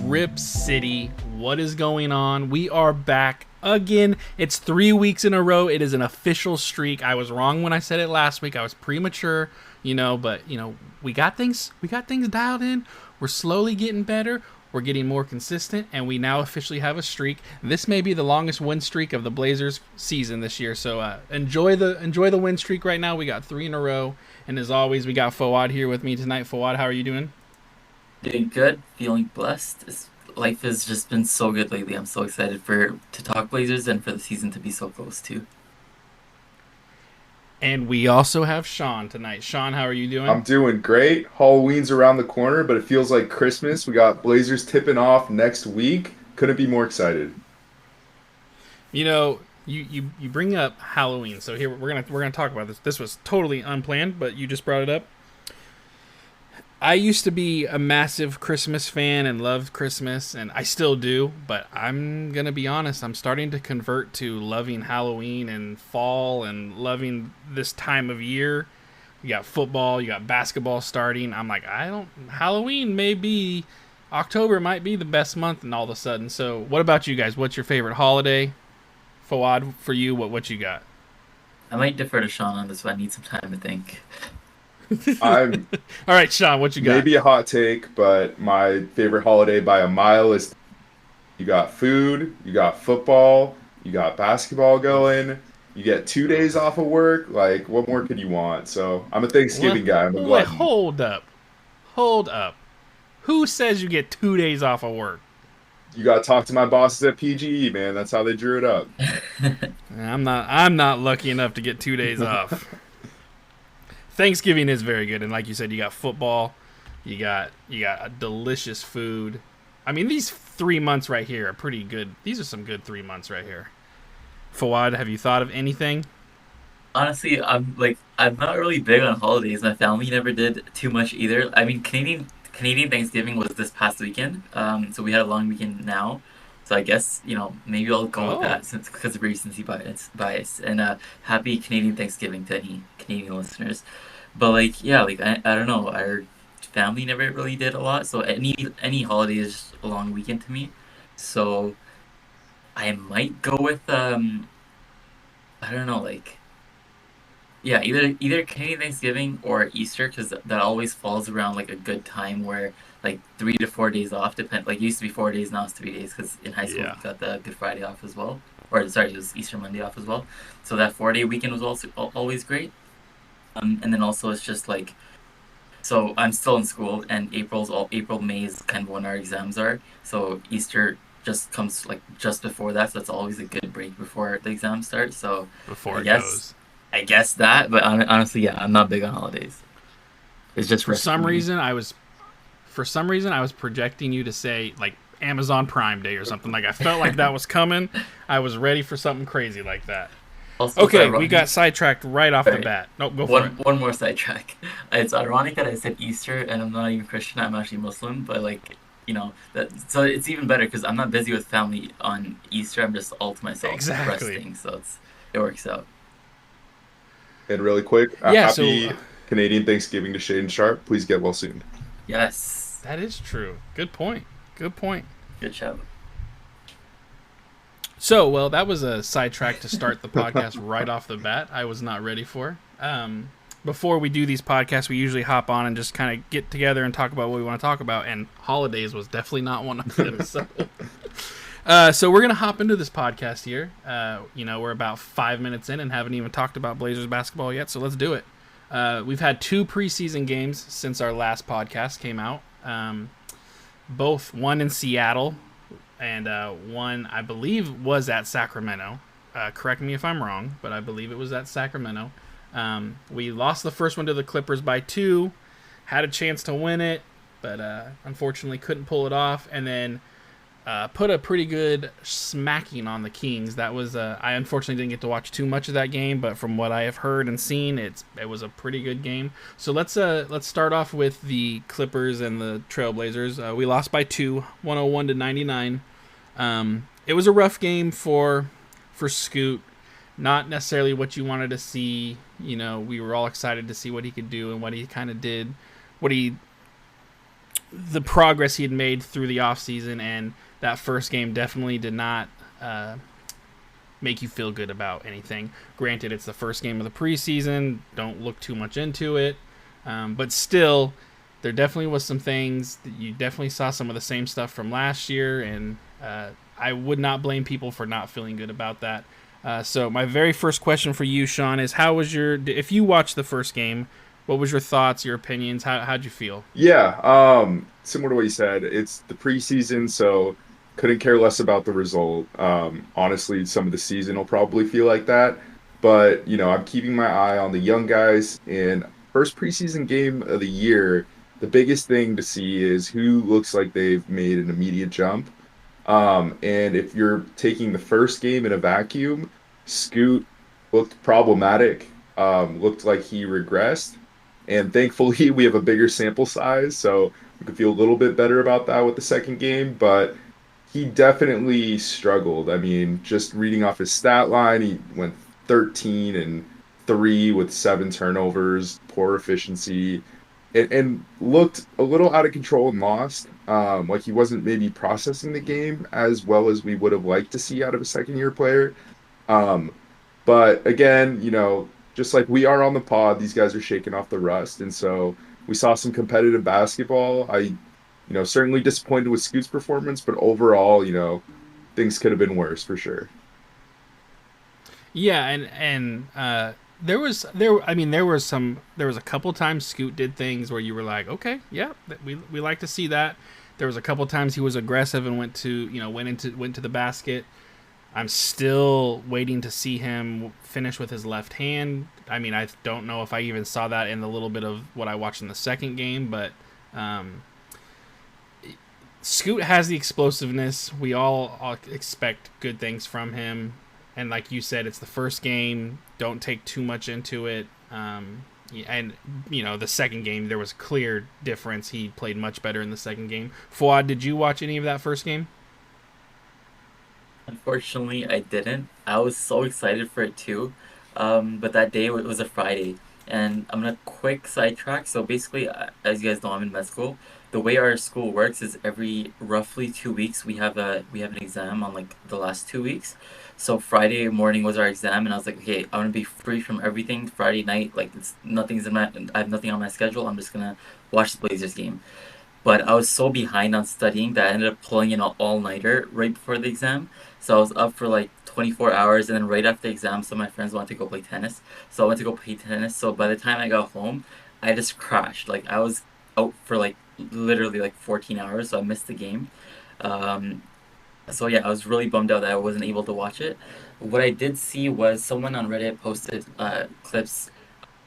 Rip City, what is going on? We are back again. It's 3 weeks in a row. It is an official streak. I was wrong when I said it last week. I was premature, but we got things dialed in. We're slowly getting better. We're getting more consistent, and we now officially have a streak. This may be the longest win streak of the Blazers season this year. So enjoy the win streak right now. We got 3 in a row, and as always, we got Fawad here with me tonight. Fawad, how are you doing? Doing good, feeling blessed. Life has just been so good lately. I'm so excited to talk Blazers and for the season to be so close too. And we also have Sean tonight. Sean, how are you doing? I'm doing great. Halloween's around the corner, but it feels like Christmas. We got Blazers tipping off next week. Couldn't be more excited. You bring up Halloween, so here we're gonna talk about this. This was totally unplanned, but you just brought it up. I used to be a massive Christmas fan and loved Christmas, and I still do, but I'm going to be honest, I'm starting to convert to loving Halloween and fall and loving this time of year. You got football, you got basketball starting. I'm like, Halloween October might be the best month, and all of a sudden. So what about you guys? What's your favorite holiday? Fawad, for you, what you got? I might defer to Sean on this, but I need some time to think. I'm All right, Sean, what you got? maybe a hot take, but my favorite holiday by a mile is you got food, you got football, you got basketball going, you get 2 days off of work. Like, what more could you want? So I'm a Thanksgiving guy. I'm a Wait, glutton. hold up. Who says you get 2 days off of work? You got to talk to my bosses at PGE, man. That's how they drew it up. I'm not lucky enough to get 2 days off. Thanksgiving is very good, and like you said, you got football, you got a delicious food. I mean, these 3 months right here are pretty good. These are some good 3 months right here. Fawad, have you thought of anything? Honestly, I'm not really big on holidays. My family never did too much either. I mean, Canadian Thanksgiving was this past weekend, so we had a long weekend now. So I guess maybe I'll go with that because of recency bias. And happy Canadian Thanksgiving to any Canadian listeners. But I don't know, our family never really did a lot, so any holiday is just a long weekend to me. So I might go with I don't know, either Canadian Thanksgiving or Easter, because that always falls around like a good time where 3 to 4 days off depend. Like, it used to be 4 days, now it's 3 days, because in high school we got the Good Friday off as well, or sorry, it was Easter Monday off as well. So that 4 day weekend was also always great. And then also it's just so I'm still in school, and April, May is kind of when our exams are. So Easter just comes just before that, so that's always a good break before the exams start. So I guess that, but honestly, yeah, I'm not big on holidays. It's just for some reason I was projecting you to say Amazon Prime Day or something. I felt like that was coming. I was ready for something crazy like that. Also, okay, we got sidetracked right off the bat. No, go for it. One more sidetrack. It's ironic that I said Easter, and I'm not even Christian. I'm actually Muslim, but so it's even better because I'm not busy with family on Easter. I'm just all to myself, resting. So it works out. And really quick, happy Canadian Thanksgiving to Shade and Sharp. Please get well soon. Yes. That is true. Good point. Good job. So, well, that was a sidetrack to start the podcast right off the bat. I was not ready for. Before we do these podcasts, we usually hop on and just kind of get together and talk about what we want to talk about, and holidays was definitely not one of them. So we're going to hop into this podcast here. We're about 5 minutes in and haven't even talked about Blazers basketball yet, so let's do it. We've had 2 preseason games since our last podcast came out. One in Seattle, and one, I believe, was at Sacramento. Correct me if I'm wrong, but I believe it was at Sacramento. We lost the first one to the Clippers by 2, had a chance to win it, but unfortunately couldn't pull it off, and then put a pretty good smacking on the Kings. That was I unfortunately didn't get to watch too much of that game, but from what I have heard and seen, it was a pretty good game. So let's start off with the Clippers and the Trailblazers. We lost by 2, 101-99. It was a rough game for Scoot. Not necessarily what you wanted to see. We were all excited to see what he could do and what he kind of did. What he the progress he had made through the offseason, and that first game definitely did not make you feel good about anything. Granted, it's the first game of the preseason. Don't look too much into it. But still, there definitely was some things that you definitely saw some of the same stuff from last year, and I would not blame people for not feeling good about that. So my very first question for you, Sean, is if you watched the first game, what was your thoughts, your opinions? How'd you feel? Yeah, similar to what you said, it's the preseason, so couldn't care less about the result. Honestly, some of the season will probably feel like that, but I'm keeping my eye on the young guys. And first preseason game of the year, the biggest thing to see is who looks like they've made an immediate jump. And if you're taking the first game in a vacuum, Scoot looked problematic, looked like he regressed. And thankfully, we have a bigger sample size, so we could feel a little bit better about that with the second game. But he definitely struggled. I mean, just reading off his stat line, he went 13 and 3 with 7 turnovers, poor efficiency, and looked a little out of control and lost. Like he wasn't maybe processing the game as well as we would have liked to see out of a second year player. Um, but again, just like we are on the pod, these guys are shaking off the rust. And so we saw some competitive basketball. Certainly disappointed with Scoot's performance, but overall, things could have been worse for sure. Yeah, and there was a couple times Scoot did things where you were like, okay, yeah, we like to see that. There was a couple times he was aggressive and went to the basket. I'm still waiting to see him finish with his left hand. I mean, I don't know if I even saw that in the little bit of what I watched in the second game, but Scoot has the explosiveness. We all expect good things from him. And like you said, it's the first game. Don't take too much into it. And the second game, there was a clear difference. He played much better in the second game. Fouad, did you watch any of that first game? Unfortunately, I didn't. I was so excited for it too. But that day it was a Friday. And I'm gonna quick sidetrack. So basically, as you guys know, I'm in med school. The way our school works is every roughly 2 weeks we have an exam on like the last 2 weeks. So Friday morning was our exam, and I was like, okay, I'm gonna be free from everything Friday night. Like I have nothing on my schedule. I'm just gonna watch the Blazers game. But I was so behind on studying that I ended up pulling in an all-nighter right before the exam. So I was up for like 24 hours, and then right after the exam, some of my friends wanted to go play tennis. So I went to go play tennis. So by the time I got home, I just crashed. Like I was out for like literally like 14 hours, so I missed the game. Um, so yeah, I was really bummed out that I wasn't able to watch it. What I did see was someone on Reddit posted clips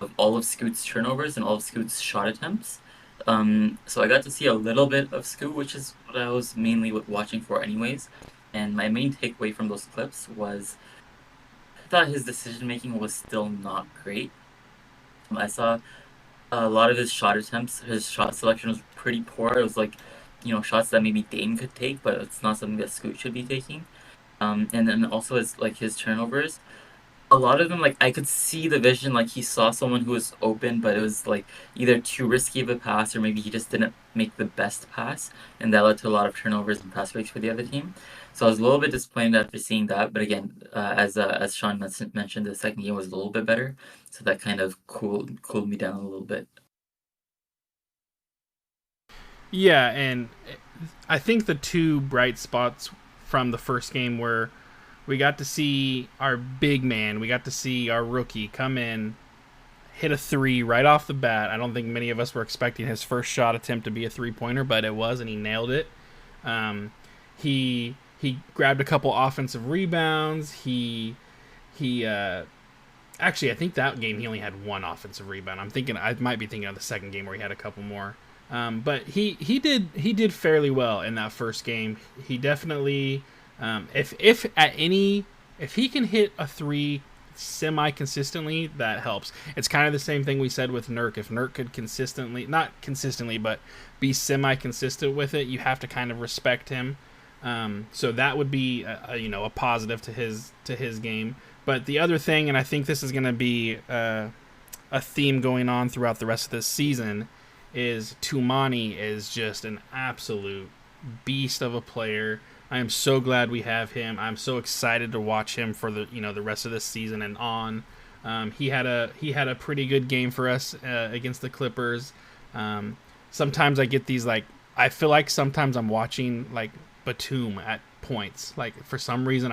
of all of Scoot's turnovers and all of Scoot's shot attempts. So I got to see a little bit of Scoot, which is what I was mainly watching for anyways. And my main takeaway from those clips was I thought his decision making was still not great. I saw a lot of his shot attempts, his shot selection was pretty poor. It was like, shots that maybe Dane could take, but it's not something that Scoot should be taking. And then also his turnovers. A lot of them, like I could see the vision, like he saw someone who was open, but it was like either too risky of a pass or maybe he just didn't make the best pass, and that led to a lot of turnovers and pass breaks for the other team. So I was a little bit disappointed after seeing that, but again, as Sean mentioned, the second game was a little bit better, so that kind of cooled me down a little bit. Yeah, and I think the two bright spots from the first game were we got to see our big man, we got to see our rookie come in, hit a three right off the bat. I don't think many of us were expecting his first shot attempt to be a three-pointer, but it was, and he nailed it. He grabbed a couple offensive rebounds. He actually, I think that game he only had one offensive rebound. I might be thinking of the second game where he had a couple more. But he did fairly well in that first game. He definitely, if he can hit a three semi-consistently, that helps. It's kind of the same thing we said with Nurk. If Nurk could not consistently, but be semi-consistent with it, you have to kind of respect him. So that would be a positive to his game. But the other thing, and I think this is going to be a theme going on throughout the rest of this season, is Toumani is just an absolute beast of a player. I am so glad we have him. I'm so excited to watch him for the rest of this season and on. He had a pretty good game for us against the Clippers. Sometimes I get these I feel like sometimes I'm watching Batum at points. For some reason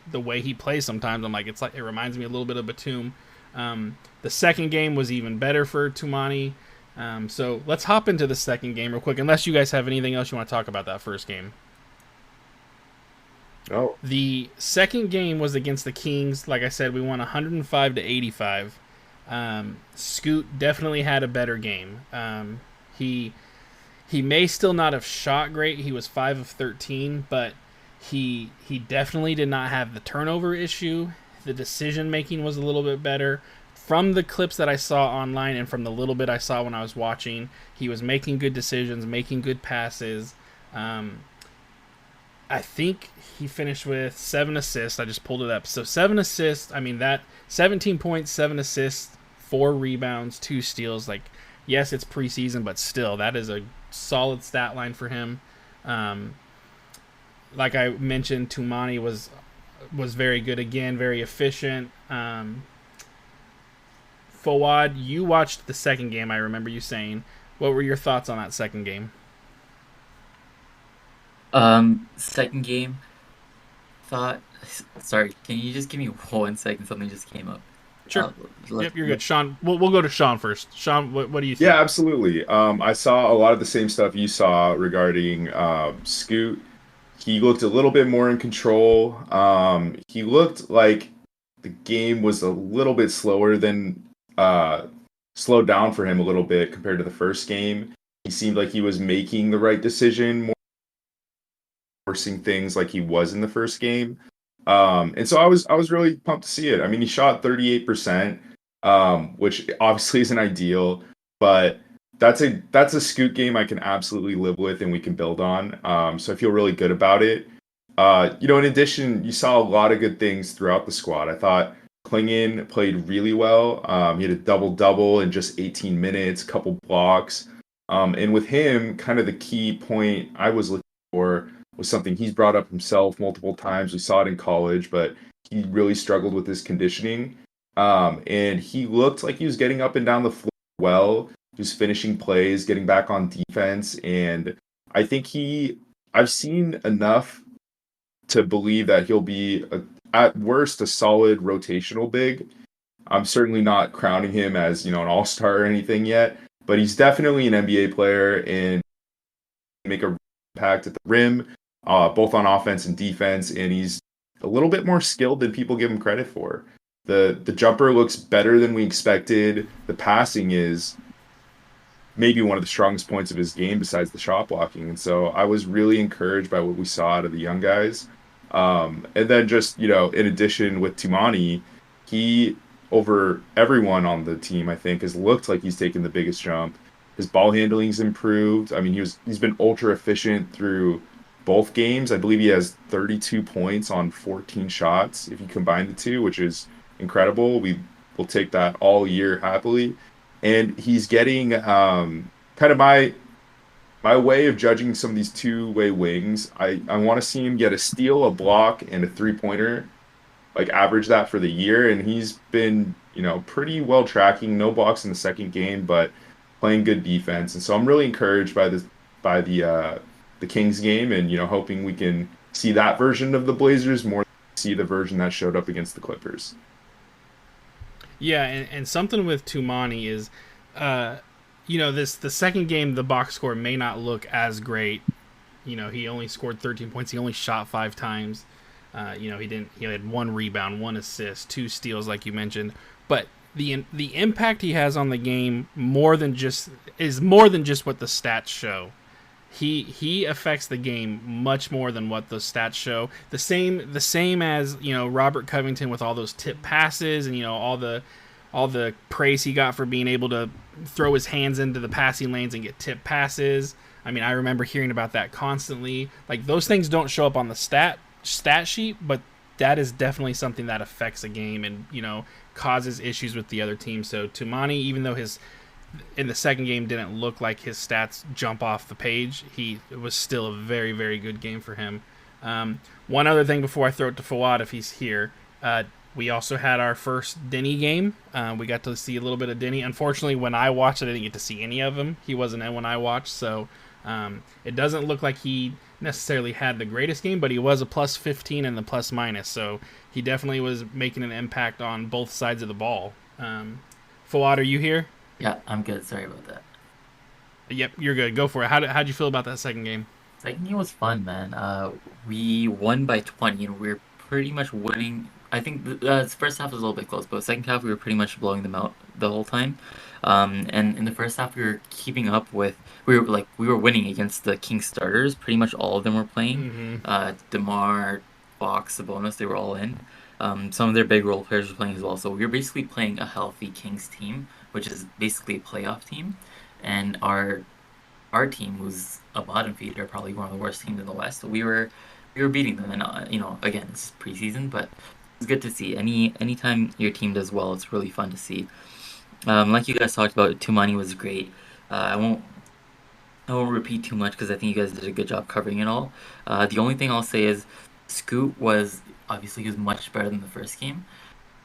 the way he plays sometimes I'm it reminds me a little bit of Batum. The second game was even better for Toumani. So let's hop into the second game real quick, unless you guys have anything else you want to talk about that first game. Oh. The second game was against the Kings. Like I said, we won 105-85. Scoot definitely had a better game. He may still not have shot great. He was 5 of 13, but he definitely did not have the turnover issue. The decision making was a little bit better. From the clips that I saw online and from the little bit I saw when I was watching, he was making good decisions, making good passes. I think he finished with 7 assists. I just pulled it up. So 7 assists. I mean, that 17 points, 7 assists, 4 rebounds, 2 steals. Yes, it's preseason, but still, that is a solid stat line for him. Like I mentioned, Toumani was very good again, very efficient. Fawad, you watched the second game, I remember you saying. What were your thoughts on that second game? Second game, sorry, can you just give me 1 second? Something just came up. Sure. Yep, you're good. Sean, we'll go to Sean first. Sean, what do you think? Yeah, absolutely. I saw a lot of the same stuff you saw regarding Scoot. He looked a little bit more in control. He looked like the game was a little bit slower than slowed down for him a little bit compared to the first game. He seemed like he was making the right decision, more forcing things like he was in the first game. And so I was really pumped to see it. I mean, he shot 38%, which obviously isn't ideal, but that's a Scoot game I can absolutely live with and we can build on. So I feel really good about it. In addition, you saw a lot of good things throughout the squad. I thought Klingin played really well. He had a double-double in just 18 minutes, couple blocks. And with him, kind of the key point I was looking for was something he's brought up himself multiple times. We saw it in college, but he really struggled with his conditioning. And he looked like he was getting up and down the floor well. He was finishing plays, getting back on defense. And I think I've seen enough to believe that he'll be, at worst, a solid rotational big. I'm certainly not crowning him as, an all-star or anything yet, but he's definitely an NBA player and make a impact at the rim, both on offense and defense, and he's a little bit more skilled than people give him credit for. The jumper looks better than we expected. The passing is maybe one of the strongest points of his game besides the shot blocking, and so I was really encouraged by what we saw out of the young guys. And then just, in addition with Toumani, he, over everyone on the team, I think, has looked like he's taken the biggest jump. His ball handling's improved. I mean, he's been ultra efficient through both games. I believe he has 32 points on 14 shots if you combine the two, which is incredible. We will take that all year happily. And he's getting kind of my way of judging some of these two-way wings. I want to see him get a steal, a block, and a three-pointer, average that for the year. And he's been, pretty well tracking. No blocks in the second game, but playing good defense. And so I'm really encouraged by the Kings game, and hoping we can see that version of the Blazers more than see the version that showed up against the Clippers. Yeah, and something with Toumani is, the second game, the box score may not look as great. He only scored 13 points. He only shot 5 times. He had 1 rebound, 1 assist, 2 steals, like you mentioned. But the impact he has on the game is more than just what the stats show. He affects the game much more than what the stats show. The same as Robert Covington with all those tip passes and all the praise he got for being able to throw his hands into the passing lanes and get tip passes. I mean, I remember hearing about that constantly. Those things don't show up on the stat sheet, but that is definitely something that affects a game and causes issues with the other team. So Toumani, even though in the second game didn't look like his stats jump off the page. It was still a very, very good game for him. One other thing before I throw it to Fawad, if he's here, we also had our first Denny game. We got to see a little bit of Denny. Unfortunately, when I watched it, I didn't get to see any of him. He wasn't in when I watched, so it doesn't look like he necessarily had the greatest game, but he was a plus 15 in the plus minus, so he definitely was making an impact on both sides of the ball. Fawad, are you here? Yeah, I'm good. Sorry about that. Yep, you're good. Go for it. How'd you feel about that second game? Second game was fun, man. We won by 20, and we were pretty much winning. I think the first half was a little bit close, but the second half we were pretty much blowing them out the whole time. And in the first half we were keeping up with. We were winning against the King starters. Pretty much all of them were playing. DeMar, Fox, Sabonis, they were all in. Some of their big role players were playing as well. So we were basically playing a healthy Kings team, which is basically a playoff team. And our team, who's a bottom feeder, probably one of the worst teams in the West. So we were beating them, and again, it's preseason, but it's good to see. Anytime your team does well, it's really fun to see. Like you guys talked about, Toumani was great. I won't repeat too much because I think you guys did a good job covering it all. The only thing I'll say is Scoot was much better than the first game.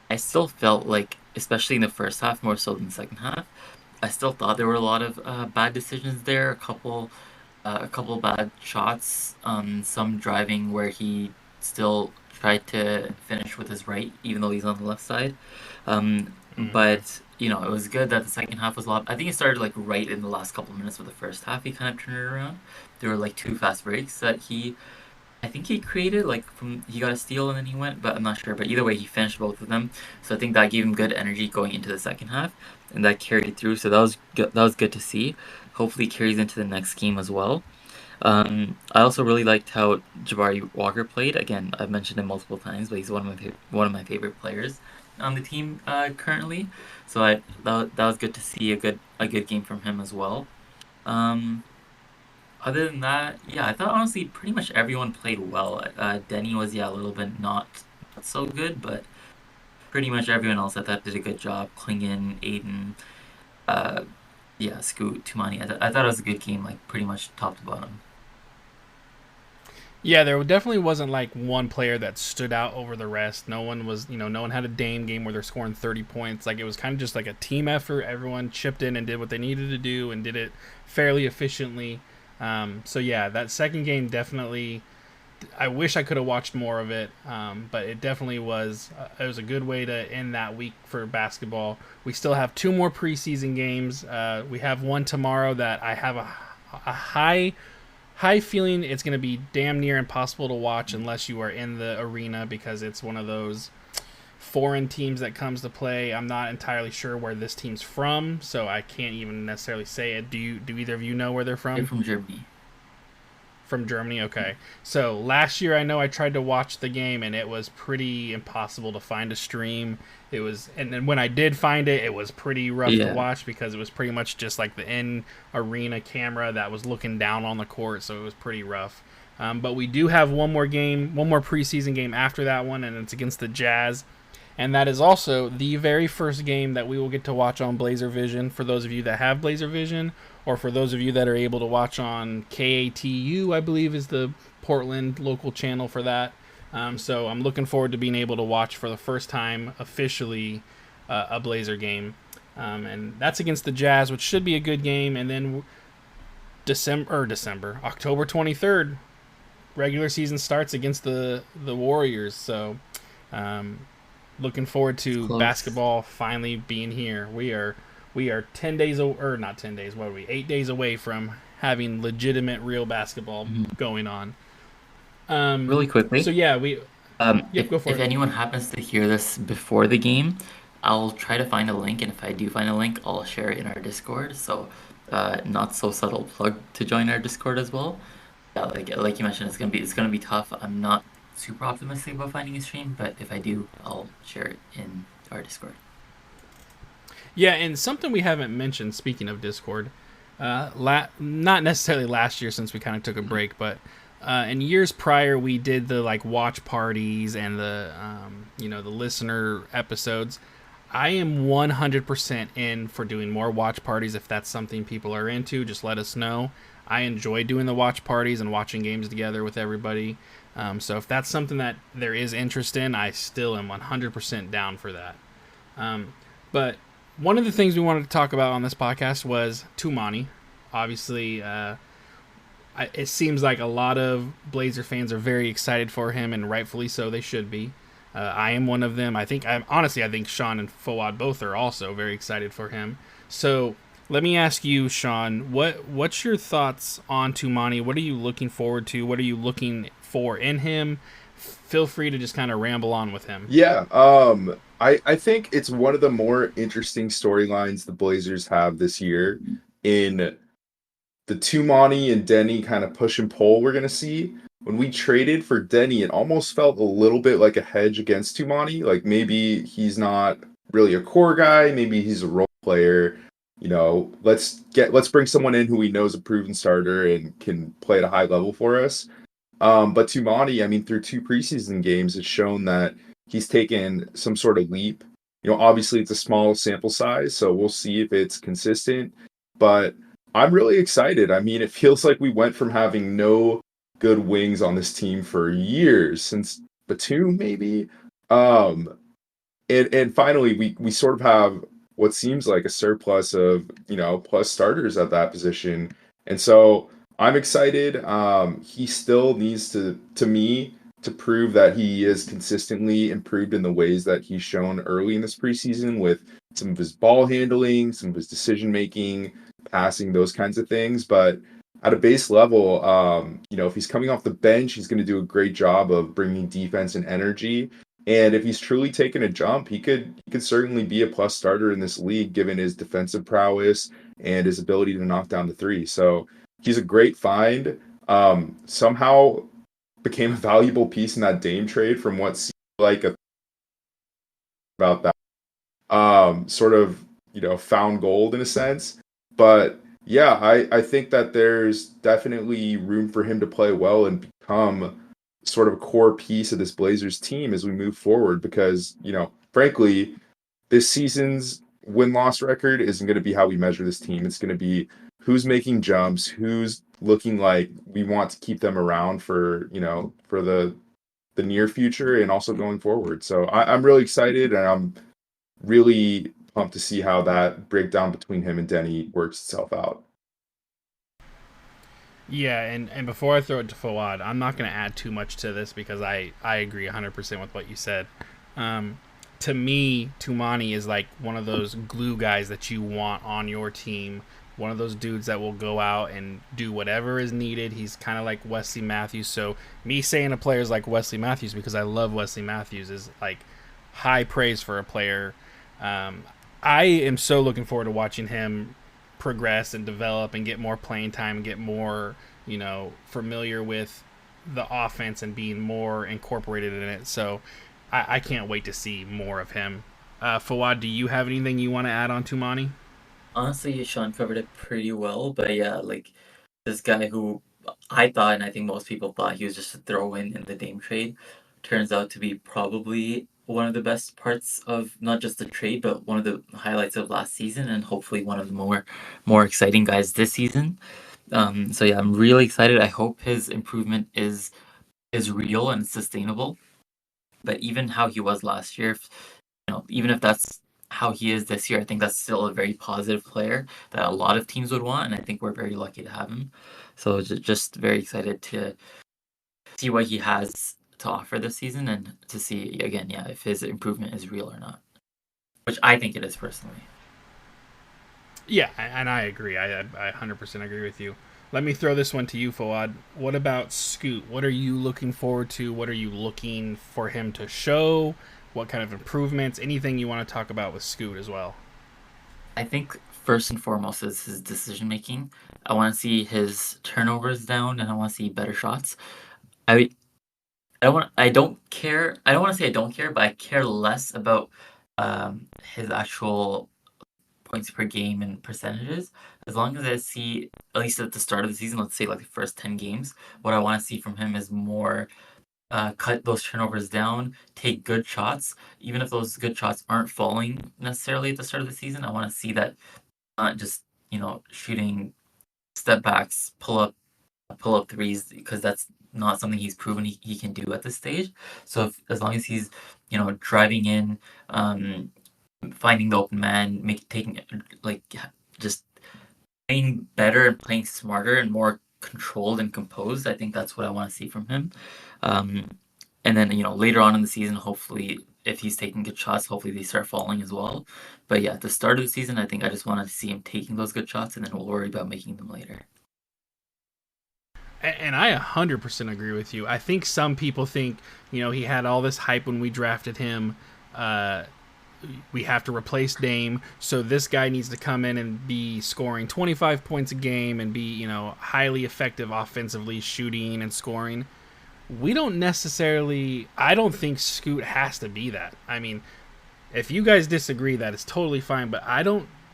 I still felt like, especially in the first half, more so than the second half, I still thought there were a lot of bad decisions there. A couple bad shots. Some driving where he still tried to finish with his right, even though he's on the left side. But it was good that the second half was a lot. I think it started like right in the last couple of minutes of the first half. He kind of turned it around. There were like 2 fast breaks that I think he created, he got a steal and then he went, but I'm not sure. But either way, he finished both of them. So I think that gave him good energy going into the second half, and that carried through. So that was good to see. Hopefully, it carries into the next game as well. I also really liked how Jabari Walker played. Again, I've mentioned him multiple times, but he's one of my favorite players on the team currently. So that was good to see a good game from him as well. Other than that, yeah, I thought honestly pretty much everyone played well. Denny was a little bit not so good, but pretty much everyone else I thought did a good job. Klingon, Aiden, Scoot, Toumani. I thought it was a good game, like pretty much top to bottom. Yeah, there definitely wasn't like one player that stood out over the rest. No one was, no one had a Dame game where they're scoring 30 points. Like, it was kind of just like a team effort. Everyone chipped in and did what they needed to do and did it fairly efficiently. So yeah, that second game definitely, I wish I could have watched more of it, but it definitely was. It was a good way to end that week for basketball. We still have 2 more preseason games. We have one tomorrow that I have a high feeling it's going to be damn near impossible to watch unless you are in the arena, because it's one of those foreign teams that comes to play. I'm not entirely sure where this team's from, so I can't even necessarily say it. Do either of you know where they're from? They're from Germany. From Germany, okay. So last year I know I tried to watch the game and it was pretty impossible to find a stream. And then when I did find it, it was pretty rough to watch because it was pretty much just like the in-arena camera that was looking down on the court, so it was pretty rough. But we do have one more preseason game after that one, and it's against the Jazz. And that is also the very first game that we will get to watch on Blazer Vision, for those of you that have Blazer Vision, or for those of you that are able to watch on KATU, I believe is the Portland local channel for that. So I'm looking forward to being able to watch for the first time officially a Blazer game. And that's against the Jazz, which should be a good game. And then October 23rd, regular season starts against the Warriors. So looking forward to basketball finally being here. We are 10 days, or not 10 days, 8 days away from having legitimate real basketball going on. Really quickly. So yeah, go for it. If anyone happens to hear this before the game, I'll try to find a link, and if I do find a link, I'll share it in our Discord. So not so subtle plug to join our Discord as well. Yeah, like you mentioned, it's gonna be tough. I'm not super optimistic about finding a stream, but if I do, I'll share it in our Discord. Yeah, and something we haven't mentioned, speaking of Discord, not necessarily last year since we kind of took a break, but in years prior we did the watch parties and the the listener episodes. I am 100% in for doing more watch parties. If that's something people are into, just let us know. I enjoy doing the watch parties and watching games together with everybody. So if that's something that there is interest in, I still am 100% down for that. But one of the things we wanted to talk about on this podcast was Toumani. Obviously, it seems like a lot of Blazer fans are very excited for him, and rightfully so. They should be. I am one of them. I think Sean and Fawad both are also very excited for him. So let me ask you, Sean, what's your thoughts on Toumani? What are you looking forward to? What are you looking for in him? Feel free to just kind of ramble on with him. Yeah, I think it's one of the more interesting storylines the Blazers have this year in the Toumani and Denny kind of push and pull we're going to see. When we traded for Denny, it almost felt a little bit like a hedge against Toumani. Like maybe he's not really a core guy, maybe he's a role player. You know, let's bring someone in who we know is a proven starter and can play at a high level for us. But Toumani, I mean, through 2 preseason games, it's shown that he's taken some sort of leap. You know, obviously it's a small sample size, so we'll see if it's consistent. But I'm really excited. I mean, it feels like we went from having no good wings on this team for years, since Batum, maybe. And finally, we sort of have what seems like a surplus of, plus starters at that position. And so I'm excited. He still needs to me, to prove that he is consistently improved in the ways that he's shown early in this preseason with some of his ball handling, some of his decision making, passing, those kinds of things. But at a base level, if he's coming off the bench, he's going to do a great job of bringing defense and energy. And if he's truly taken a jump, he could certainly be a plus starter in this league, given his defensive prowess and his ability to knock down the three. So he's a great find. Somehow became a valuable piece in that Dame trade from what seemed like about that. Sort of, found gold in a sense. But yeah, I think that there's definitely room for him to play well and become sort of a core piece of this Blazers team as we move forward, because, frankly, this season's win-loss record isn't going to be how we measure this team. It's going to be who's making jumps, who's looking like we want to keep them around for, for the near future and also going forward. So I'm really excited, and I'm really pumped to see how that breakdown between him and Denny works itself out. Yeah, and before I throw it to Fawad, I'm not going to add too much to this because I agree 100% with what you said. To me, Toumani is like one of those glue guys that you want on your team. One of those dudes that will go out and do whatever is needed. He's kind of like Wesley Matthews. So me saying a player is like Wesley Matthews because I love Wesley Matthews is like high praise for a player. I am so looking forward to watching him progress and develop and get more playing time and get more, familiar with the offense and being more incorporated in it. So I can't wait to see more of him. Fawad, do you have anything you want to add on Toumani? Honestly, Sean covered it pretty well, but yeah, like this guy who I thought, and I think most people thought he was just a throw in the Dame trade, turns out to be probably one of the best parts of not just the trade, but one of the highlights of last season, and hopefully one of the more exciting guys this season. So yeah, I'm really excited. I hope his improvement is real and sustainable. But even how he was last year, even if that's how he is this year, I think that's still a very positive player that a lot of teams would want, and I think we're very lucky to have him. So just very excited to see what he has to offer this season and to see again, yeah, if his improvement is real or not, which I think it is personally. Yeah, and I agree. I 100% agree with you. Let me throw this one to you, Fawad. What about Scoot? What are you looking forward to? What are you looking for him to show? What kind of improvements? Anything you want to talk about with Scoot as well? I think first and foremost is his decision making. I want to see his turnovers down, and I want to see better shots. I I don't care. I don't want to say I don't care, but I care less about his actual points per game and percentages. As long as I see, at least at the start of the season, let's say like the first 10 games, what I want to see from him is more cut those turnovers down, take good shots, even if those good shots aren't falling necessarily at the start of the season. I want to see that, not just shooting step backs, pull up threes, because that's not something he's proven he can do at this stage. So as long as he's driving in, finding the open man, taking like just playing better and playing smarter and more controlled and composed, I think that's what I want to see from him. Um, and then later on in the season, hopefully, if he's taking good shots, hopefully they start falling as well. But yeah, at the start of the season, I think I just want to see him taking those good shots, and then we'll worry about making them later. And I 100% agree with you. I think some people think, he had all this hype when we drafted him. We have to replace Dame, so this guy needs to come in and be scoring 25 points a game and be, highly effective offensively, shooting and scoring. We don't necessarily... I don't think Scoot has to be that. I mean, if you guys disagree, that is totally fine, but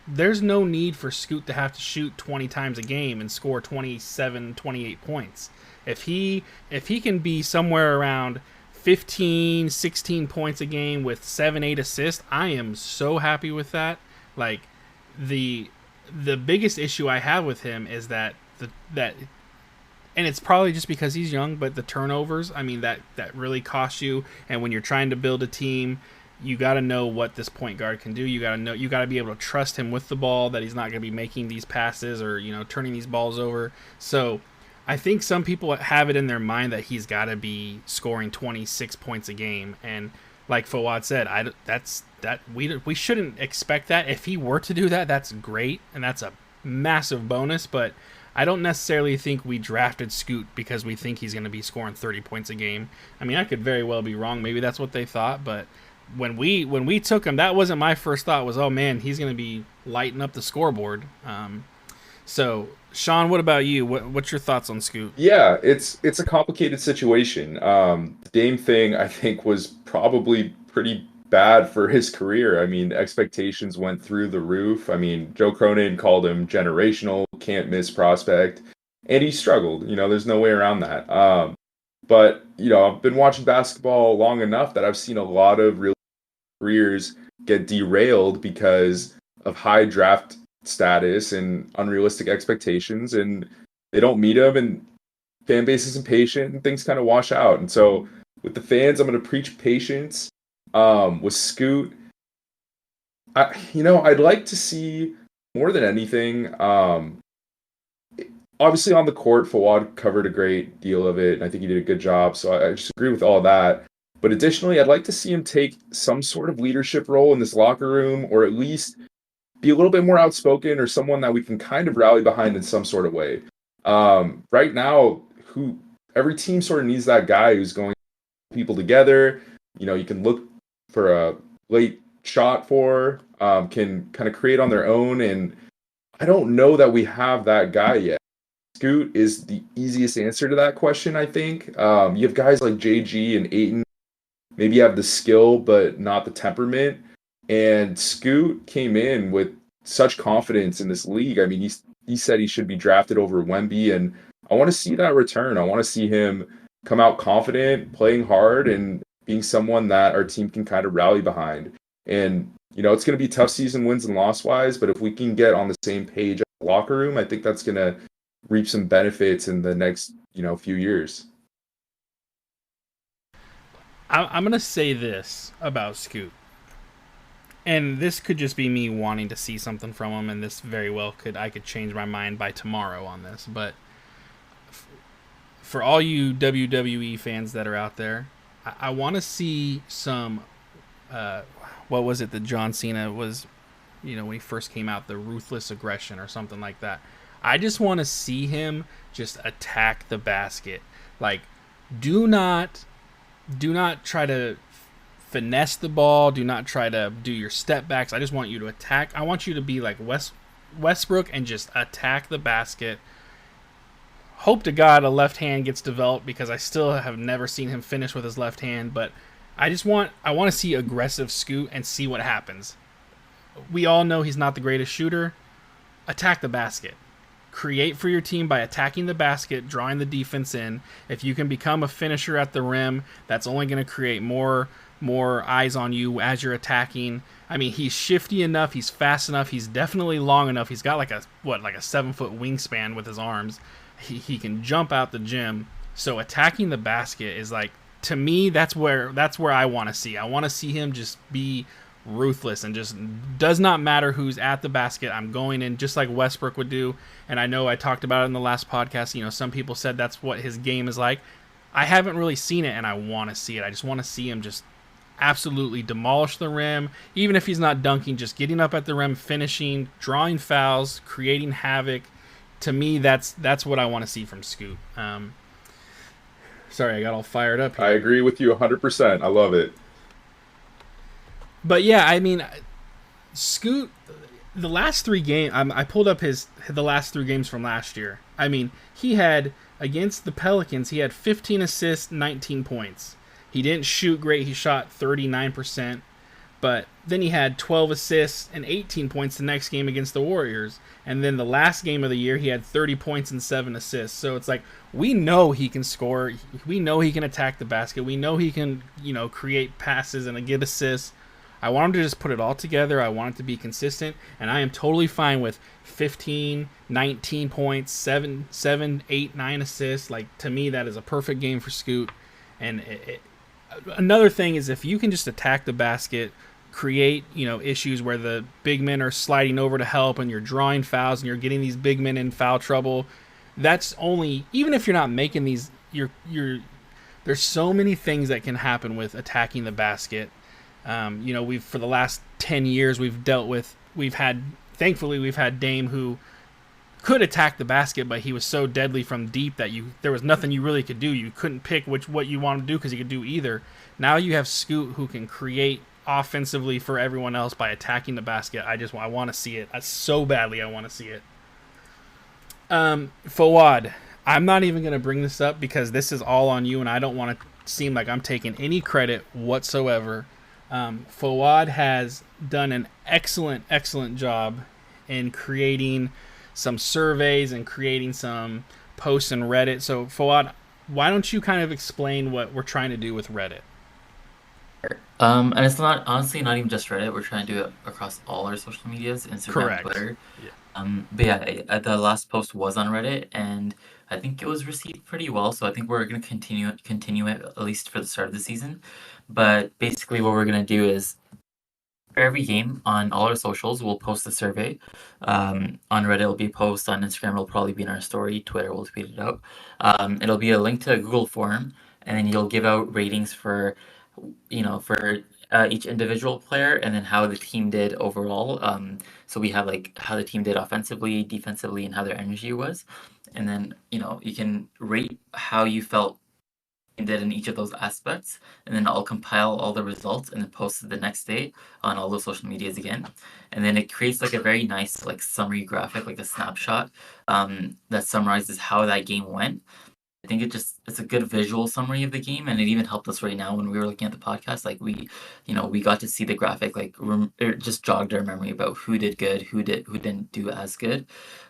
there's no need for Scoot to have to shoot 20 times a game and score 27, 28 points. If he can be somewhere around 15, 16 points a game with 7, 8 assists, I am so happy with that. Like, the biggest issue I have with him is that and it's probably just because he's young, but the turnovers, I mean, that really costs you. And when you're trying to build a team, you got to know what this point guard can do. You got to be able to trust him with the ball, that he's not going to be making these passes or, turning these balls over. So I think some people have it in their mind that he's got to be scoring 26 points a game. And like Fawad said, we shouldn't expect that. If he were to do that, that's great. And that's a massive bonus. But I don't necessarily think we drafted Scoot because we think he's going to be scoring 30 points a game. I mean, I could very well be wrong. Maybe that's what they thought, but when we took him, that wasn't my first thought. Was, oh man, he's going to be lighting up the scoreboard. So Sean, what about you? What's your thoughts on Scoot? Yeah, it's a complicated situation. The Dame thing, I think, was probably pretty bad for his career. I mean, expectations went through the roof. I mean, Joe Cronin called him generational, can't miss prospect, and he struggled. There's no way around that. But I've been watching basketball long enough that I've seen a lot of real careers get derailed because of high draft status and unrealistic expectations, and they don't meet them, and fan base is impatient, and things kind of wash out. And so with the fans, I'm going to preach patience. With Scoot, I'd like to see more than anything. Obviously on the court, Fawad covered a great deal of it, and I think he did a good job. So I just agree with all that. But additionally, I'd like to see him take some sort of leadership role in this locker room, or at least be a little bit more outspoken, or someone that we can kind of rally behind in some sort of way. Right now, every team sort of needs that guy who's going to put people together. You can look for a late shot can kind of create on their own, and I don't know that we have that guy yet. Scoot is the easiest answer to that question, I think. You have guys like JG and Ayton, maybe have the skill but not the temperament, and Scoot came in with such confidence in this league. I mean, he said he should be drafted over Wemby, and I want to see that return. I want to see him come out confident, playing hard, and being someone that our team can kind of rally behind. And, it's going to be a tough season, wins and loss-wise, but if we can get on the same page at the locker room, I think that's going to reap some benefits in the next, few years. I'm going to say this about Scoot. And this could just be me wanting to see something from him, and this very well I could change my mind by tomorrow on this. But for all you WWE fans that are out there, I want to see some, what was it that John Cena was, when he first came out, the ruthless aggression or something like that. I just want to see him just attack the basket. Like, do not try to finesse the ball. Do not try to do your step backs. I just want you to attack. I want you to be like Westbrook and just attack the basket. Hope to God a left hand gets developed, because I still have never seen him finish with his left hand. But I want to see aggressive Scoot and see what happens. We all know he's not the greatest shooter. Attack the basket. create for your team by attacking the basket, drawing the defense in. If you can become a finisher at the rim, that's only going to create more eyes on you as you're attacking. I mean, he's shifty enough, he's fast enough, he's definitely long enough. He's got like a 7-foot wingspan with his arms. He can jump out the gym. So attacking the basket is like, to me, that's where I want to see. I want to see him just be ruthless and just does not matter who's at the basket. I'm going in just like Westbrook would do. And I know I talked about it in the last podcast. You know, some people said that's what his game is like. I haven't really seen it, and I want to see it. I just want to see him just absolutely demolish the rim, even if he's not dunking, just getting up at the rim, finishing, drawing fouls, creating havoc. To me, that's what I want to see from Scoot. Sorry, I got all fired up here. I agree with you 100%. I love it. But yeah, I mean, Scoot, the last 3 games, I pulled up the last 3 games from last year. I mean, he had, against the Pelicans, he had 15 assists, 19 points. He didn't shoot great. He shot 39%. But then he had 12 assists and 18 points the next game against the Warriors. And then the last game of the year, he had 30 points and 7 assists. So it's like, we know he can score. We know he can attack the basket. We know he can, create passes and get assists. I want him to just put it all together. I want it to be consistent. And I am totally fine with 15, 19 points, 7, 8, 9 assists. Like, to me, that is a perfect game for Scoot. And another thing is, if you can just attack the basket, create issues where the big men are sliding over to help and you're drawing fouls and you're getting these big men in foul trouble, that's only, even if you're not making these, there's so many things that can happen with attacking the basket. We've, for the last 10 years, thankfully we've had Dame, who could attack the basket, but he was so deadly from deep that there was nothing you really could do. You couldn't pick what you want to do because he could do either. Now you have Scoot, who can create offensively for everyone else by attacking the basket. I want to see it so badly. I want to see it. Fawad, I'm not even going to bring this up because this is all on you, and I don't want to seem like I'm taking any credit whatsoever. Fawad has done an excellent job in creating some surveys and creating some posts in Reddit. So Fawad, why don't you kind of explain what we're trying to do with Reddit? And it's not even just Reddit. We're trying to do it across all our social medias, Instagram, Correct. Twitter. Yeah. But yeah, the last post was on Reddit, and I think it was received pretty well. So I think we're going to continue it at least for the start of the season. But basically, what we're going to do is, for every game on all our socials, we'll post a survey. On Reddit, it'll be a post. On Instagram, it'll probably be in our story. Twitter, we'll tweet it out. It'll be a link to a Google form, and then you'll give out ratings for each individual player, and then how the team did overall. So we have like how the team did offensively, defensively, and how their energy was. And then, you can rate how you felt did in each of those aspects, and then I'll compile all the results and then post it the next day on all the social medias again. And then it creates like a very nice like summary graphic, like a snapshot that summarizes how that game went. I think it's a good visual summary of the game, and it even helped us right now when we were looking at the podcast. Like we got to see the graphic, like it just jogged our memory about who did good, who didn't do as good.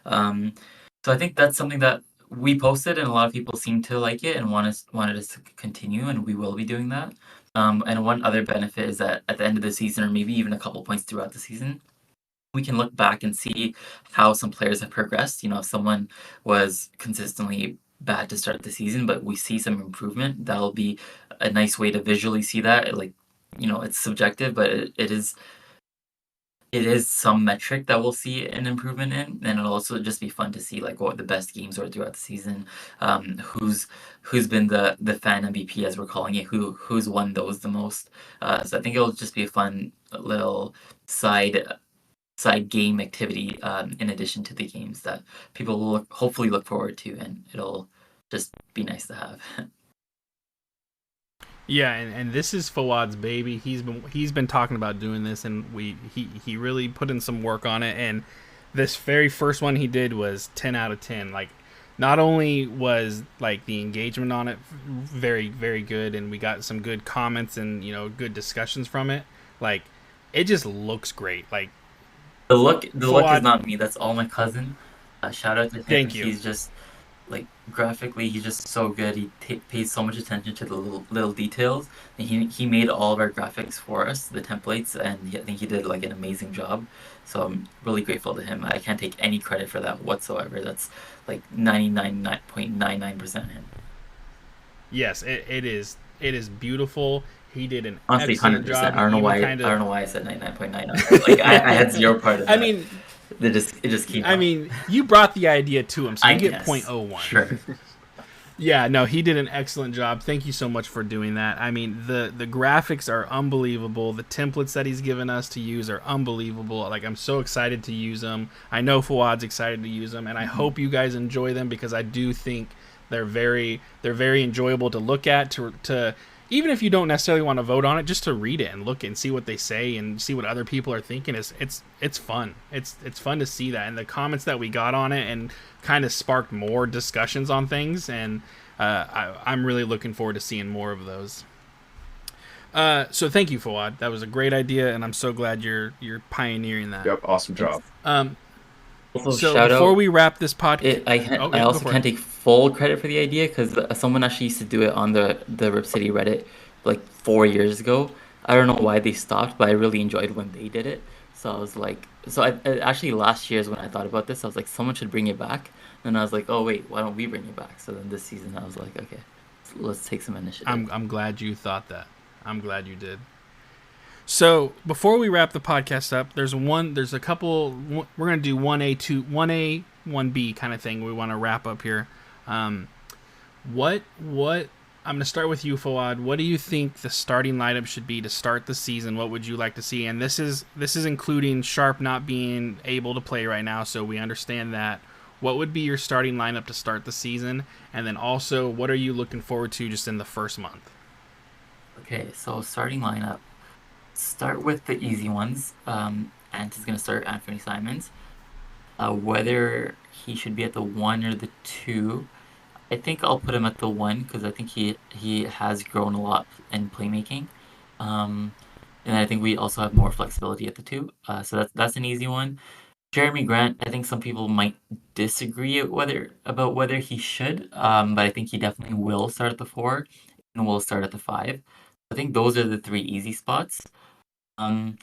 So I think that's something that we posted, and a lot of people seemed to like it and wanted us to continue, and we will be doing that. And one other benefit is that at the end of the season, or maybe even a couple points throughout the season, we can look back and see how some players have progressed. If someone was consistently bad to start the season, but we see some improvement, that'll be a nice way to visually see that. Like, it's subjective, but it is some metric that we'll see an improvement in, and it'll also just be fun to see like what the best games are throughout the season, who's been the fan MVP, as we're calling it, who's won those the most. So I think it'll just be a fun little side game activity in addition to the games that people will hopefully look forward to, and it'll just be nice to have. Yeah, and this is Fawad's baby. He's been talking about doing this, and he really put in some work on it. And this very first one he did was 10 out of 10. Like, not only was like the engagement on it very, very good, and we got some good comments and good discussions from it. Like, it just looks great. Like, the look is not me. That's all my cousin. Shout out to him. Thank you. He's just like graphically, he's just so good. He pays so much attention to the little details. And he made all of our graphics for us, the templates, and I think he did like an amazing job. So I'm really grateful to him. I can't take any credit for that whatsoever. That's like 99.99% him. Yes, it is. It is beautiful. He did an Honestly, excellent 100%. job. I don't know He why. even kind I don't of. know why I said 99.99. Like I had zero part of I that. mean, It just came out. you brought the idea to him, so I you get guess. 0.01. Sure. Yeah, no, he did an excellent job. Thank you so much for doing that. I mean, the graphics are unbelievable. The templates that he's given us to use are unbelievable. Like, I'm so excited to use them. I know Fawad's excited to use them, and I hope you guys enjoy them because I do think they're very enjoyable to look at. To even if you don't necessarily want to vote on it, just to read it and look and see what they say and see what other people are thinking it's fun. It's fun to see that, and the comments that we got on it and kind of sparked more discussions on things, and I'm really looking forward to seeing more of those. So thank you, Fawad. That was a great idea, and I'm so glad you're pioneering that. Yep, awesome job. Also, So shout before out. we wrap this podcast, I also can't take full credit for the idea because someone actually used to do it on the Rip City Reddit like 4 years ago. I don't know why they stopped, but I really enjoyed when they did it. So I was like, actually last year is when I thought about this. I was like, someone should bring it back. And I was like, oh wait, why don't we bring it back? So then this season I was like, okay, let's take some initiative. I'm glad you thought that. I'm glad you did. So before we wrap the podcast up, there's a couple. We're gonna do 1A, 1A, 1B kind of thing. We want to wrap up here. What I'm gonna start with you, Fawad. What do you think the starting lineup should be to start the season? What would you like to see? And this is including Sharp not being able to play right now, so we understand that. What would be your starting lineup to start the season? And then also, what are you looking forward to just in the first month? Okay, so starting lineup. Start with the easy ones. Ant is going to start Anthony Simons. Whether he should be at the 1 or the 2, I think I'll put him at the 1 because I think he has grown a lot in playmaking. And I think we also have more flexibility at the 2. So that's an easy one. Jeremy Grant, I think some people might disagree about whether he should, but I think he definitely will start at the 4 and will start at the 5. I think those are the 3 easy spots. Then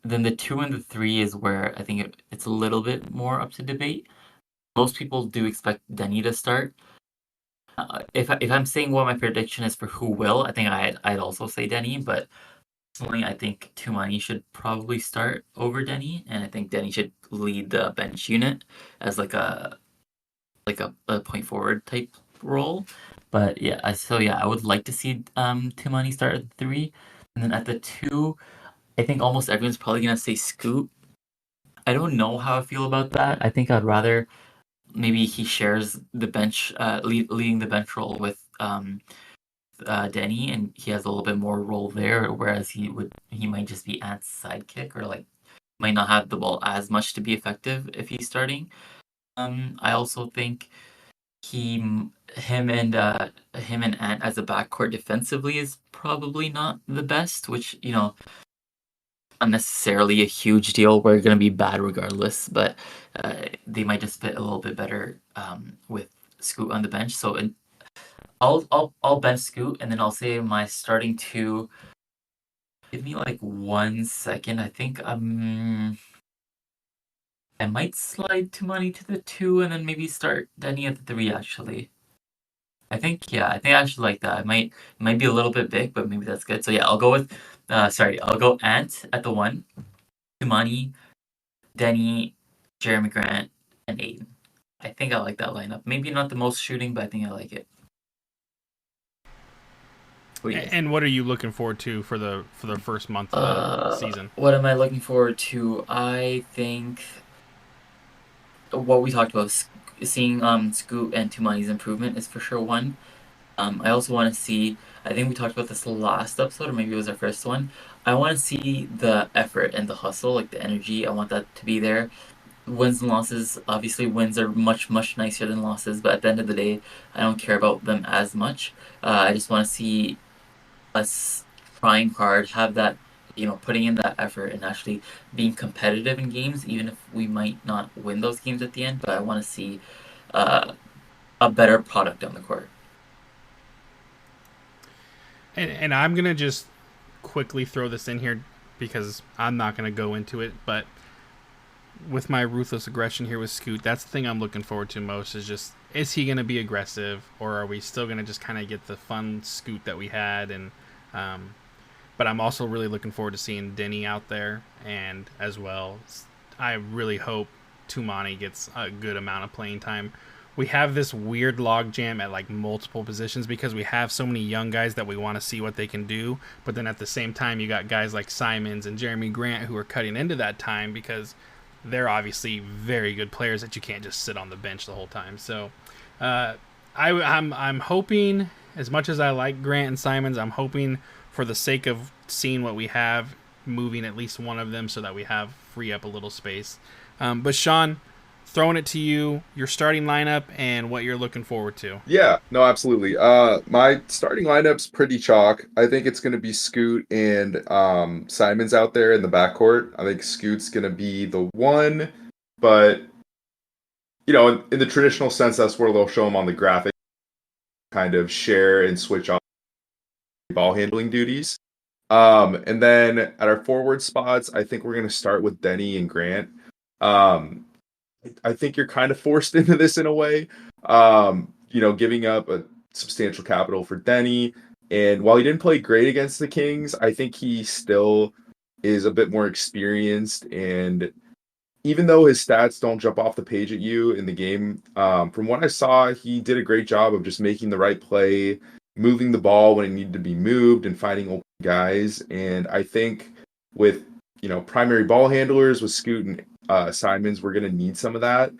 the 2 and the 3 is where I think it's a little bit more up to debate. Most people do expect Denny to start. If I'm saying what my prediction is for who will, I think I'd also say Denny, but personally, I think Toumani should probably start over Denny, and I think Denny should lead the bench unit as like a point forward type role. But yeah, I would like to see Toumani start at the 3, and then at the 2. I think almost everyone's probably gonna say Scoot. I don't know how I feel about that. I think I'd rather maybe he shares the bench, leading the bench role with Denny, and he has a little bit more role there. Whereas he might just be Ant's sidekick, or like might not have the ball as much to be effective if he's starting. I also think him and Ant as a backcourt defensively is probably not the best, which not necessarily a huge deal. We're going to be bad regardless, but they might just fit a little bit better with Scoot on the bench. So I'll bench Scoot, and then I'll say my starting 2. Give me like 1 second. I think I might slide Toumani to the 2, and then maybe start Denny at the 3. Actually, I think I actually like that. It might be a little bit big, but maybe that's good. So yeah, I'll go with I'll go Ant at the 1. Toumani, Denny, Jeremy Grant, and Aiden. I think I like that lineup. Maybe not the most shooting, but I think I like it. And what are you looking forward to for the first month of the season? What am I looking forward to? I think what we talked about, seeing Scoot and Toumani's improvement is for sure one. I also want to see, I think we talked about this last episode, or maybe it was our first one. I want to see the effort and the hustle, like the energy. I want that to be there. Wins and losses, obviously wins are much, much nicer than losses, but at the end of the day, I don't care about them as much. I just want to see us trying hard, have that putting in that effort and actually being competitive in games, even if we might not win those games at the end. But I want to see uh, a better product on the court. And I'm gonna just quickly throw this in here because I'm not gonna go into it, but with my ruthless aggression here with Scoot, that's the thing I'm looking forward to most. Is he gonna be aggressive, or are we still gonna just kind of get the fun Scoot that we had? And but I'm also really looking forward to seeing Denny out there, and as well, I really hope Toumani gets a good amount of playing time. We have this weird logjam at like multiple positions because we have so many young guys that we want to see what they can do, but then at the same time you got guys like Simons and Jeremy Grant who are cutting into that time because they're obviously very good players that you can't just sit on the bench the whole time. So I'm hoping, as much as I like Grant and Simons, I'm hoping for the sake of seeing what we have, moving at least one of them so that we have free up a little space. But Sean, throwing it to you, your starting lineup and what you're looking forward to. Yeah, no, absolutely. My starting lineup's pretty chalk. I think it's going to be Scoot and Simons out there in the backcourt. I think Scoot's going to be the one, but in the traditional sense, that's where they'll show him on the graphic, kind of share and switch on ball handling duties. And then at our forward spots, I think we're going to start with Denny and Grant. I think you're kind of forced into this in a way, giving up a substantial capital for Denny. And while he didn't play great against the Kings, I think he still is a bit more experienced. And even though his stats don't jump off the page at you in the game, from what I saw, he did a great job of just making the right play, moving the ball when it needed to be moved, and finding open guys. And I think with primary ball handlers with Scoot and Simons, we're going to need some of that.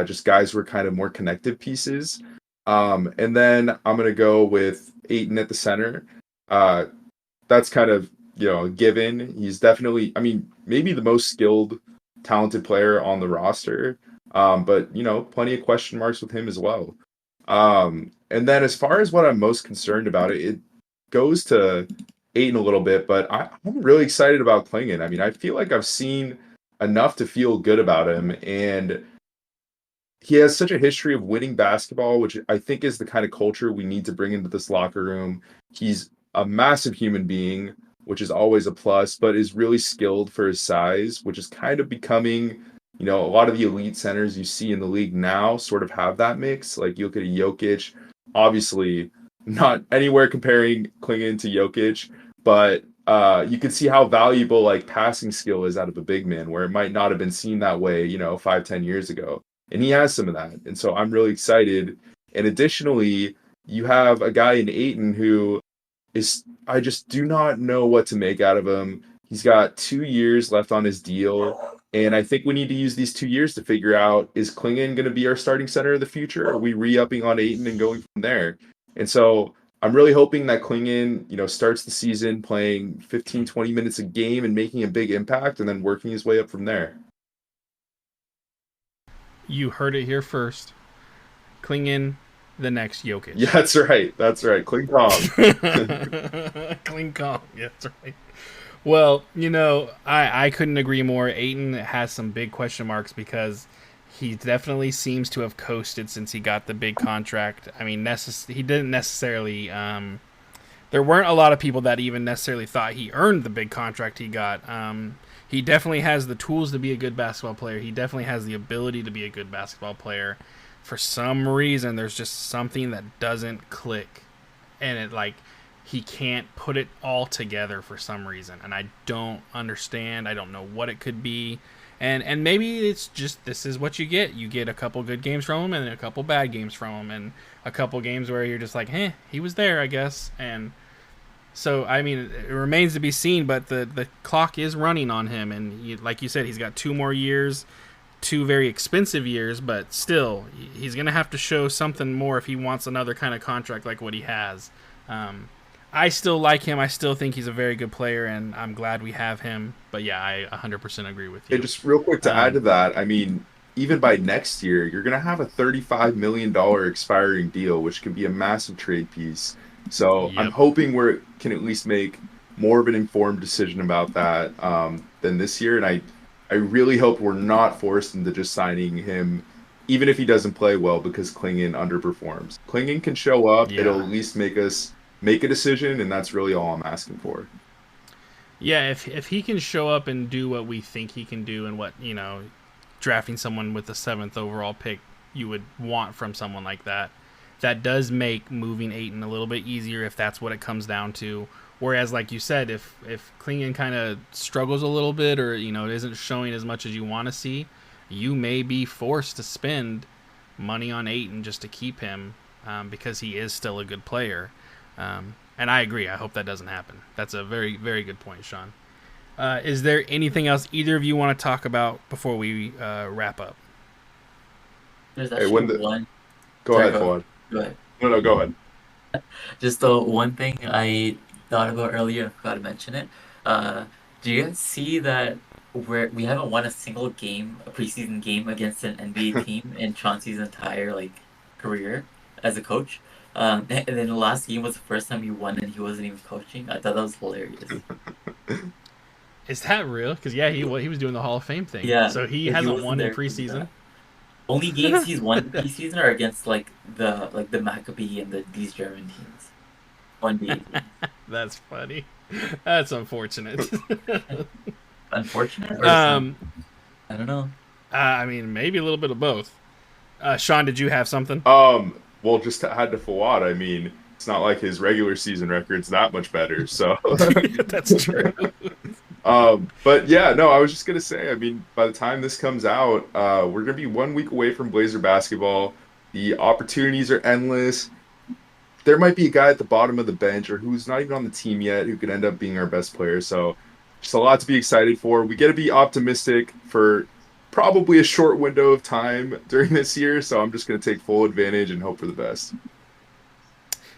Just guys who are kind of more connective pieces. And then I'm going to go with Ayton at the center. That's kind of, a given. He's definitely, maybe the most skilled, talented player on the roster. But, plenty of question marks with him as well. And then as far as what I'm most concerned about, it goes to Ayton a little bit, but I'm really excited about Klingon. I feel like I've seen enough to feel good about him, and he has such a history of winning basketball, which I think is the kind of culture we need to bring into this locker room. He's a massive human being, which is always a plus, but is really skilled for his size, which is kind of becoming, a lot of the elite centers you see in the league now sort of have that mix. Like you look at a Jokic, obviously not anywhere comparing Klingon to Jokic, but you can see how valuable like passing skill is out of a big man, where it might not have been seen that way, 5-10 years ago. And he has some of that. And so I'm really excited. And additionally, you have a guy in Ayton who I just do not know what to make out of him. He's got 2 years left on his deal. And I think we need to use these 2 years to figure out, is Klingon going to be our starting center in the future? Or are we re-upping on Ayton and going from there? And so I'm really hoping that Klingon, starts the season playing 15, 20 minutes a game and making a big impact and then working his way up from there. You heard it here first. Klingon, the next Jokic. Yeah, that's right. Kling Kong. Kling Kong. Yeah, that's right. Well, I couldn't agree more. Ayton has some big question marks because he definitely seems to have coasted since he got the big contract. He didn't necessarily... there weren't a lot of people that even necessarily thought he earned the big contract he got. He definitely has the tools to be a good basketball player. He definitely has the ability to be a good basketball player. For some reason, there's just something that doesn't click. And he can't put it all together for some reason. And I don't understand. I don't know what it could be. And maybe it's just, this is what you get. You get a couple good games from him and then a couple bad games from him. And a couple games where you're just like, he was there, I guess. And so, it remains to be seen, but the clock is running on him. And like you said, he's got 2 more years, 2 very expensive years, but still, he's going to have to show something more if he wants another kind of contract like what he has. I still like him. I still think he's a very good player, and I'm glad we have him. But yeah, I 100% agree with you. And just real quick to add to that, even by next year, you're going to have a $35 million expiring deal, which can be a massive trade piece. So yep. I'm hoping we can at least make more of an informed decision about that than this year. And I really hope we're not forced into just signing him, even if he doesn't play well, because Klingon underperforms. Klingon can show up. Yeah. It'll at least make us make a decision, and that's really all I'm asking for. Yeah, if he can show up and do what we think he can do, and what, drafting someone with the 7th overall pick you would want from someone like that, that does make moving Ayton a little bit easier if that's what it comes down to. Whereas, like you said, if Klingon kind of struggles a little bit, or it isn't showing as much as you want to see, you may be forced to spend money on Ayton just to keep him, because he is still a good player. And I agree. I hope that doesn't happen. That's a very, very good point, Sean. Is there anything else either of you want to talk about before we wrap up? There's actually one. Go ahead, Fawad. Go ahead. No, go ahead. Just the one thing I thought about earlier, I forgot to mention it. Do you guys see that we haven't won a single game, a preseason game against an NBA team in Chauncey's entire career as a coach? And then the last game was the first time he won and he wasn't even coaching. I thought that was hilarious. Is that real? Because he was doing the Hall of Fame thing. Yeah. So he hasn't won in preseason. Only games he's won in preseason are against the Maccabi and these German teams. One day. That's funny. That's unfortunate. Unfortunate? I don't know. I mean, maybe a little bit of both. Sean, did you have something? Well, just to add to Fawad, I mean, it's not like his regular season record's that much better, so. That's true. But yeah, no, I was just going to say, I mean, by the time this comes out, we're going to be 1 week away from Blazer basketball. The opportunities are endless. There might be a guy at the bottom of the bench or who's not even on the team yet who could end up being our best player. So just a lot to be excited for. We got to be optimistic for probably a short window of time during this year. So I'm just going to take full advantage and hope for the best.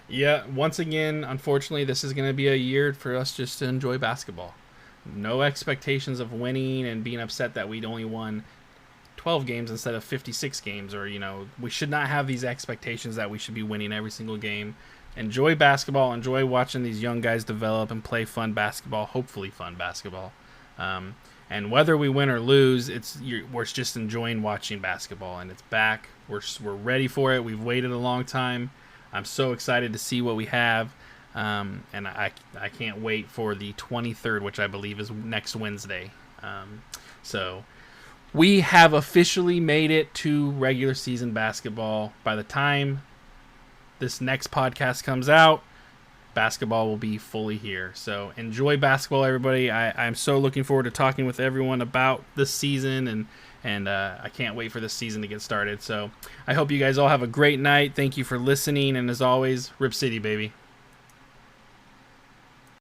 Yeah, once again, unfortunately, this is going to be a year for us just to enjoy basketball. No expectations of winning and being upset that we'd only won 12 games instead of 56 games, or we should not have these expectations that we should be winning every single game. Enjoy basketball, enjoy watching these young guys develop and play fun basketball, hopefully fun basketball. And whether we win or lose, we're just enjoying watching basketball, and it's back. We're ready for it. We've waited a long time. I'm so excited to see what we have, and I can't wait for the 23rd, which I believe is next Wednesday. So we have officially made it to regular season basketball. By the time this next podcast comes out, basketball will be fully here. So enjoy basketball, everybody. I'm so looking forward to talking with everyone about this season, and I can't wait for this season to get started. So I hope you guys all have a great night. Thank you for listening, and as always, Rip City, baby.